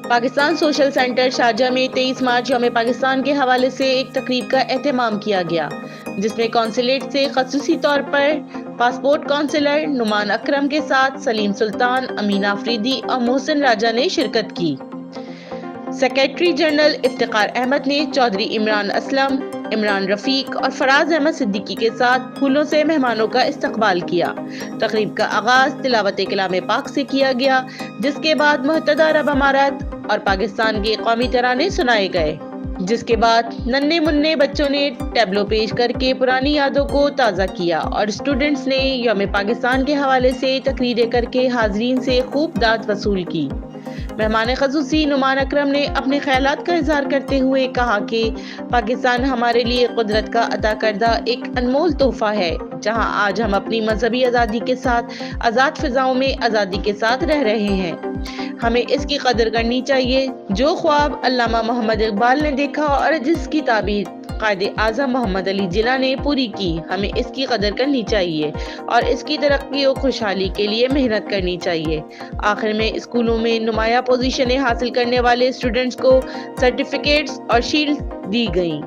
Pakistan social centre Sharjah में 23 मार्च यौम पाकिस्तान के हवाले से एक तकरीब का एहतमाम किया गया, जिसमें कौंसलेट से खसूसी तौर पर पासपोर्ट कौंसलर नुमान अकरम के साथ सलीम सुल्तान, अमीना अफरीदी और मोहसिन राजा ने शिरकत की। सेक्रेटरी जनरल इफ्तिकार अहमद ने चौधरी इमरान असलम, इमरान रफीक और फराज अहमद सिद्दीकी के साथ फूलों से मेहमानों का इस्तकबाल किया। तकरीब का आगाज तिलावत कलाम पाक से किया गया, जिसके बाद मुहतदा रब अमारत और पाकिस्तान के कौमी तराने सुनाए गए। जिसके बाद नन्हे मुन्ने बच्चों ने टैबलो पेश करके पुरानी यादों को ताज़ा किया और स्टूडेंट्स ने यौम पाकिस्तान के हवाले से तकरीरें करके हाजरीन से खूब दाद वसूल की। मेहमान खसूसी नुमान अकरम ने अपने ख्यालात का इजहार करते हुए कहा कि पाकिस्तान हमारे लिए कुदरत का अता करदा एक अनमोल तोहफा है, जहां आज हम अपनी मजहबी आज़ादी के साथ आज़ाद फिजाओं में आज़ादी के साथ रह रहे हैं। हमें इसकी कदर करनी चाहिए जो ख्वाब अल्लामा मोहम्मद इकबाल ने देखा और जिसकी ताबीर कायदे आज़म मोहम्मद अली जिन्ना ने पूरी की। हमें इसकी कदर करनी चाहिए और इसकी तरक्की और खुशहाली के लिए मेहनत करनी चाहिए। आखिर में स्कूलों में नुमाया पोजीशनें हासिल करने वाले स्टूडेंट्स को सर्टिफिकेट्स और शील्ड दी गईं।